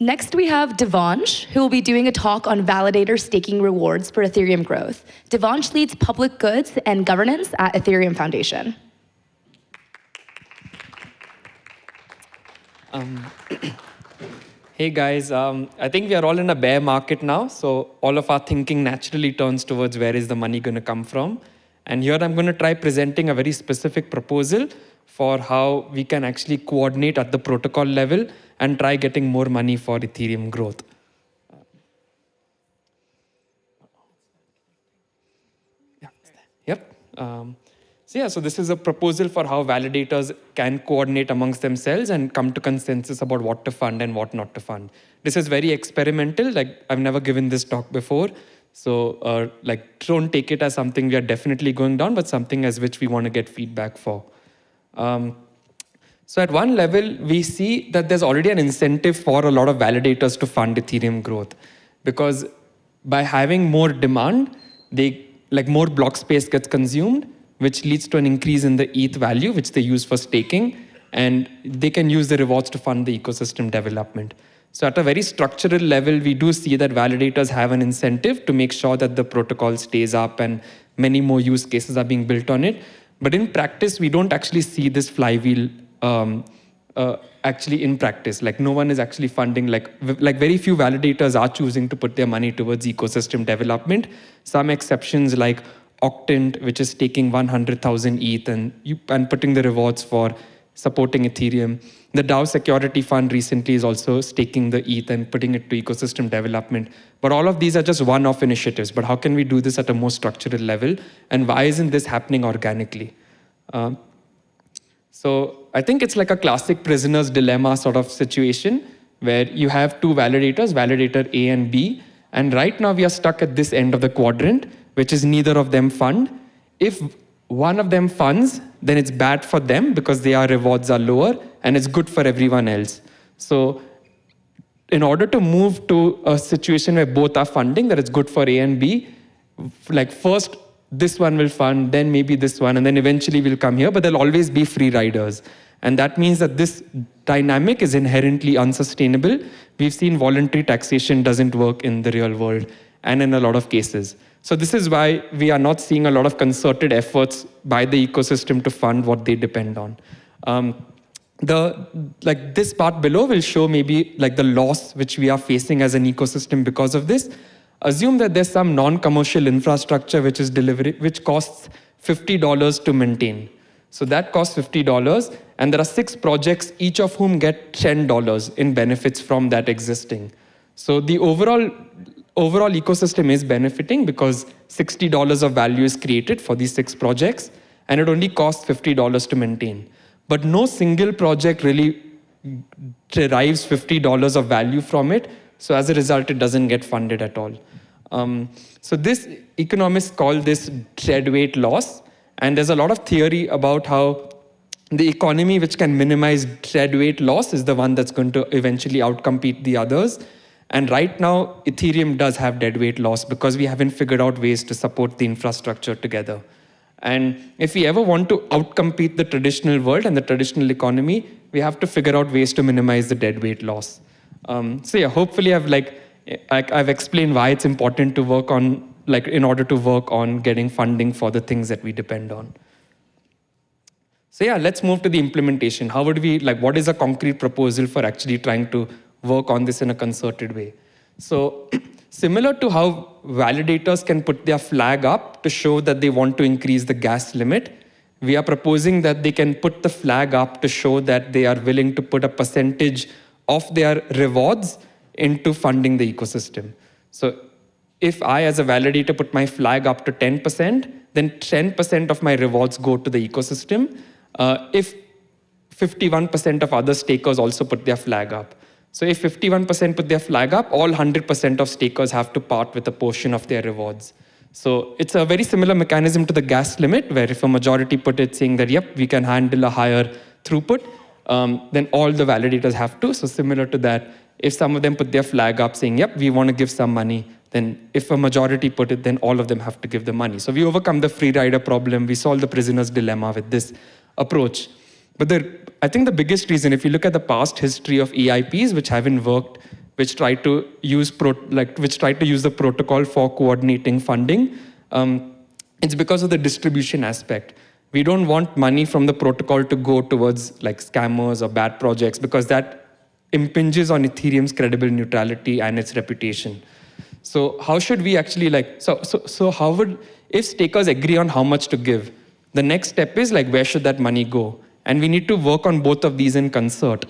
Next, we have Devansh, who will be doing a talk on Validator staking rewards for Ethereum growth. Devansh leads public goods and governance at Ethereum Foundation. Hey guys, I think we are all in a bear market now, so all of our thinking naturally turns towards where is the money going to come from. And here I'm going to try presenting a very specific proposal for how we can actually coordinate at the protocol level and try getting more money for Ethereum growth. Yep. So this is a proposal for how validators can coordinate amongst themselves and come to consensus about what to fund and what not to fund. This is very experimental. Like, I've never given this talk before. So don't take it as something we are definitely going down, but something as which we want to get feedback for. So at one level, we see that there's already an incentive for a lot of validators to fund Ethereum growth, because by having more demand, more block space gets consumed, which leads to an increase in the ETH value, which they use for staking, and they can use the rewards to fund the ecosystem development. So at a very structural level, we do see that validators have an incentive to make sure that the protocol stays up and many more use cases are being built on it. But in practice, we don't actually see this flywheel actually in practice. Like, no one is actually funding, like very few validators are choosing to put their money towards ecosystem development. Some exceptions like Octant, which is taking 100,000 ETH and putting the rewards for supporting Ethereum. The DAO Security Fund recently is also staking the ETH and putting it to ecosystem development. But all of these are just one-off initiatives. But how can we do this at a more structural level? And why isn't this happening organically? So I think it's like a classic prisoner's dilemma sort of situation where you have two validators, validator A and B. And right now we are stuck at this end of the quadrant, which is neither of them fund. If one of them funds, then it's bad for them because their rewards are lower, and it's good for everyone else. So in order to move to a situation where both are funding, that it's good for A and B, like first this one will fund, then maybe this one, and then eventually we'll come here, but there'll always be free riders. And that means that this dynamic is inherently unsustainable. We've seen voluntary taxation doesn't work in the real world and in a lot of cases. So this is why we are not seeing a lot of concerted efforts by the ecosystem to fund what they depend on. This part below will show maybe like the loss which we are facing as an ecosystem because of this. Assume that there's some non-commercial infrastructure which costs $50 to maintain. So that costs $50, and there are 6 projects, each of whom get $10 in benefits from that existing. So the overall ecosystem is benefiting because $60 of value is created for these 6 projects, and it only costs $50 to maintain. But no single project really derives $50 of value from it, so as a result, it doesn't get funded at all. So this, economists call this deadweight loss, and there's a lot of theory about how the economy which can minimize deadweight loss is the one that's going to eventually outcompete the others. And right now, Ethereum does have deadweight loss because we haven't figured out ways to support the infrastructure together. And if we ever want to outcompete the traditional world and the traditional economy, we have to figure out ways to minimize the deadweight loss. So yeah, hopefully I've explained why it's important to work on, in order to work on getting funding for the things that we depend on. So yeah, let's move to the implementation. How would we, what is a concrete proposal for actually trying to work on this in a concerted way? So similar to how validators can put their flag up to show that they want to increase the gas limit, we are proposing that they can put the flag up to show that they are willing to put a percentage of their rewards into funding the ecosystem. So if I, as a validator, put my flag up to 10%, then 10% of my rewards go to the ecosystem. If 51% of other stakers also put their flag up. So if 51% put their flag up, all 100% of stakers have to part with a portion of their rewards. So it's a very similar mechanism to the gas limit, where if a majority put it saying that, yep, we can handle a higher throughput, then all the validators have to. So similar to that, if some of them put their flag up saying, yep, we want to give some money, then if a majority put it, then all of them have to give the money. So we overcome the free rider problem. We solve the prisoner's dilemma with this approach. But I think the biggest reason, if you look at the past history of EIPs, which haven't worked, which try to use the protocol for coordinating funding, it's because of the distribution aspect. We don't want money from the protocol to go towards like scammers or bad projects, because that impinges on Ethereum's credible neutrality and its reputation. So how should we actually if stakers agree on how much to give, the next step is like, where should that money go? And we need to work on both of these in concert.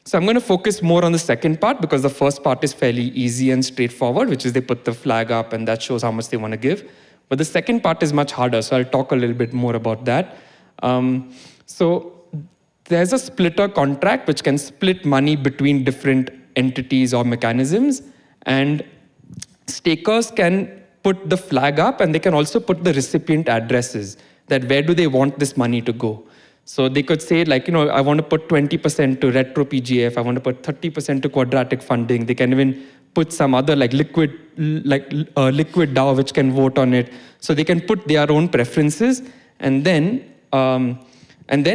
So I'm going to focus more on the second part, because the first part is fairly easy and straightforward, which is they put the flag up and that shows how much they want to give. But the second part is much harder, so I'll talk a little bit more about that. So there's a splitter contract which can split money between different entities or mechanisms, and stakers can put the flag up, and they can also put the recipient addresses, that where do they want this money to go. So they could say, like, I want to put 20% to retro PGF, I want to put 30% to quadratic funding. They can even put some other liquid DAO which can vote on it. So they can put their own preferences, and then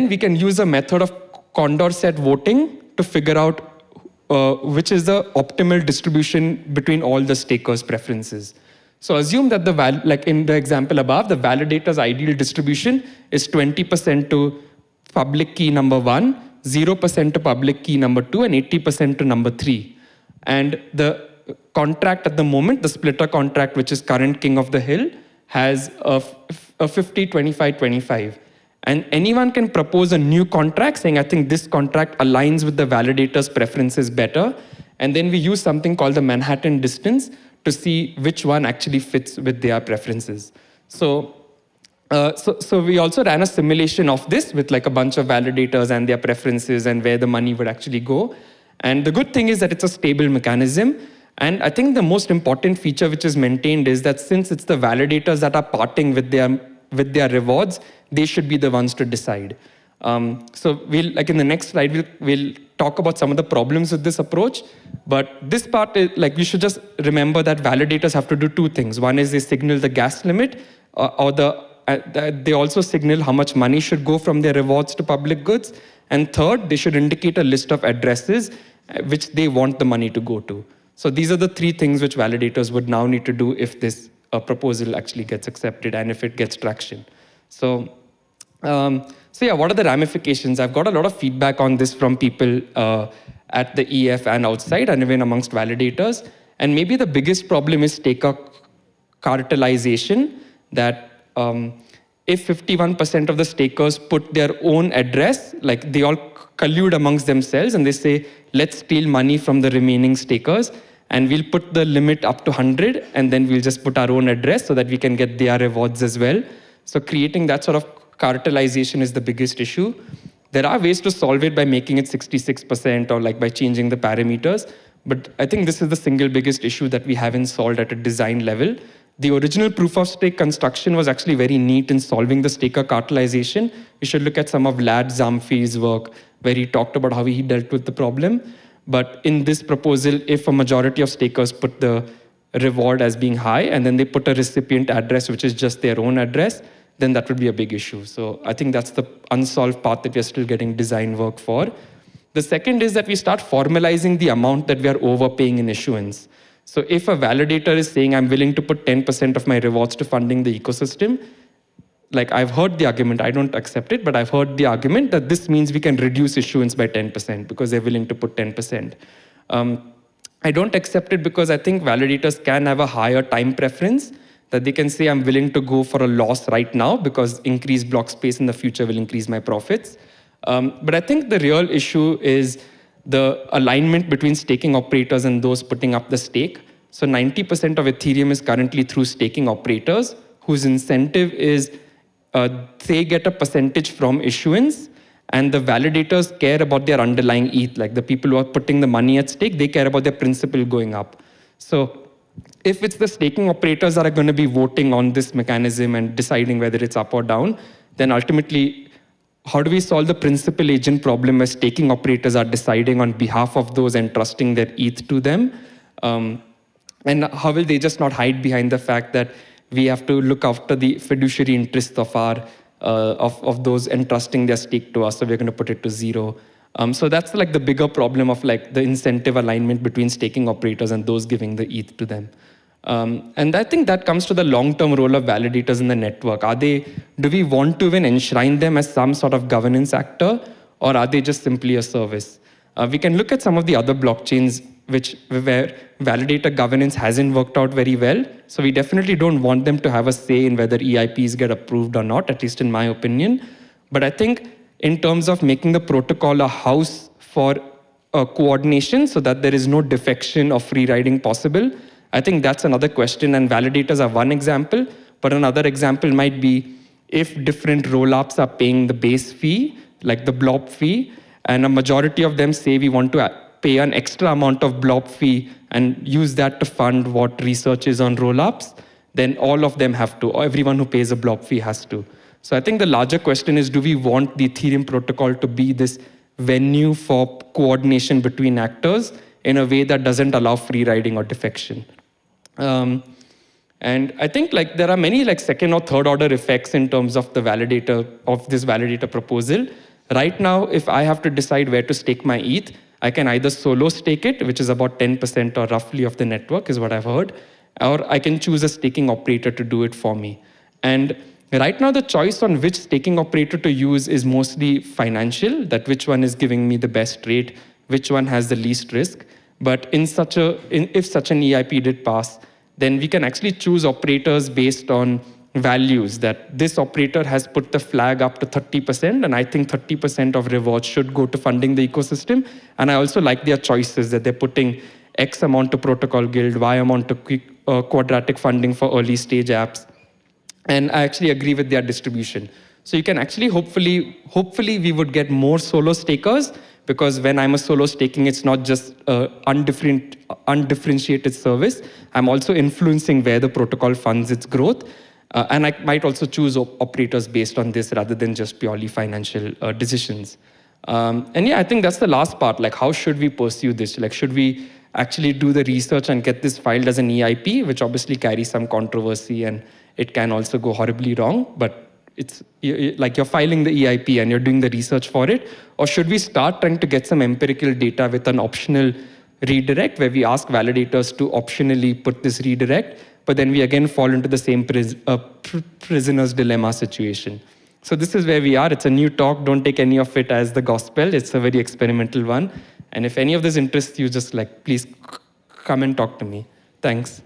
we can use a method of Condorcet voting to figure out which is the optimal distribution between all the stakers' preferences. So assume that in the example above, the validator's ideal distribution is 20% to public key number 1, 0% to public key number 2, and 80% to number 3. And the contract at the moment, the splitter contract, which is current king of the hill, has a 50, 25, 25. And anyone can propose a new contract saying, I think this contract aligns with the validator's preferences better. And then we use something called the Manhattan distance to see which one actually fits with their preferences. So we also ran a simulation of this with a bunch of validators and their preferences and where the money would actually go. And the good thing is that it's a stable mechanism. And I think the most important feature which is maintained is that since it's the validators that are parting with their rewards, they should be the ones to decide. So we'll, in the next slide, we'll talk about some of the problems with this approach. But this part is, you should just remember that validators have to do two things. One is they signal the gas limit, they also signal how much money should go from their rewards to public goods. And third, they should indicate a list of addresses which they want the money to go to. So these are the three things which validators would now need to do if this proposal actually gets accepted and if it gets traction. So yeah, what are the ramifications? I've got a lot of feedback on this from people at the EF and outside, and even amongst validators. And maybe the biggest problem is staker cartelization, that if 51% of the stakers put their own address, they all collude amongst themselves and they say, let's steal money from the remaining stakers and we'll put the limit up to 100 and then we'll just put our own address so that we can get their rewards as well. So creating that sort of cartelization is the biggest issue. There are ways to solve it by making it 66% or by changing the parameters. But I think this is the single biggest issue that we haven't solved at a design level. The original proof of stake construction was actually very neat in solving the staker cartelization. You should look at some of Lad Zamfi's work where he talked about how he dealt with the problem. But in this proposal, if a majority of stakers put the reward as being high and then they put a recipient address which is just their own address, then that would be a big issue. So I think that's the unsolved part that we're still getting design work for. The second is that we start formalizing the amount that we are overpaying in issuance. So if a validator is saying, I'm willing to put 10% of my rewards to funding the ecosystem, I've heard the argument, I don't accept it, but I've heard the argument that this means we can reduce issuance by 10% because they're willing to put 10%. I don't accept it because I think validators can have a higher time preference, that they can say, I'm willing to go for a loss right now because increased block space in the future will increase my profits. But I think the real issue is the alignment between staking operators and those putting up the stake. So 90% of Ethereum is currently through staking operators whose incentive is they get a percentage from issuance, and the validators care about their underlying ETH, the people who are putting the money at stake, they care about their principal going up. So if it's the staking operators that are going to be voting on this mechanism and deciding whether it's up or down, then ultimately, how do we solve the principal agent problem where staking operators are deciding on behalf of those and trusting their ETH to them? And how will they just not hide behind the fact that we have to look after the fiduciary interests of our of those entrusting their stake to us, so we're going to put it to zero. So that's like the bigger problem of like the incentive alignment between staking operators and those giving the ETH to them. And I think that comes to the long-term role of validators in the network. Do we want to even enshrine them as some sort of governance actor, or are they just simply a service? We can look at some of the other blockchains where validator governance hasn't worked out very well. So we definitely don't want them to have a say in whether EIPs get approved or not, at least in my opinion. But I think in terms of making the protocol a house for coordination so that there is no defection or free riding possible, I think that's another question, and validators are one example, but another example might be if different rollups are paying the base fee, like the blob fee, and a majority of them say we want to pay an extra amount of blob fee and use that to fund what research is on rollups, then all of them have to, or everyone who pays a blob fee has to. So I think the larger question is, do we want the Ethereum protocol to be this venue for coordination between actors in a way that doesn't allow free riding or defection? And I think like there are many like second or third order effects in terms of this validator proposal. Right now, if I have to decide where to stake my ETH, I can either solo stake it, which is about 10% or roughly of the network is what I've heard, or I can choose a staking operator to do it for me. And right now, the choice on which staking operator to use is mostly financial, that which one is giving me the best rate, which one has the least risk. But if such an EIP did pass, then we can actually choose operators based on values, that this operator has put the flag up to 30%, and I think 30% of rewards should go to funding the ecosystem. And I also like their choices, that they're putting X amount to protocol guild, Y amount to quadratic funding for early stage apps. And I actually agree with their distribution. So you can actually, hopefully we would get more solo stakers, because when I'm a solo staking, it's not just undifferentiated service. I'm also influencing where the protocol funds its growth. And I might also choose operators based on this rather than just purely financial decisions. And yeah, I think that's the last part. Like, how should we pursue this? Like, should we actually do the research and get this filed as an EIP, which obviously carries some controversy and it can also go horribly wrong, but it's like you're filing the EIP and you're doing the research for it? Or should we start trying to get some empirical data with an optional redirect where we ask validators to optionally put this redirect, but then we again fall into the same prisoner's dilemma situation? So this is where we are. It's a new talk. Don't take any of it as the gospel. It's a very experimental one. And if any of this interests you, just like, please come and talk to me. Thanks.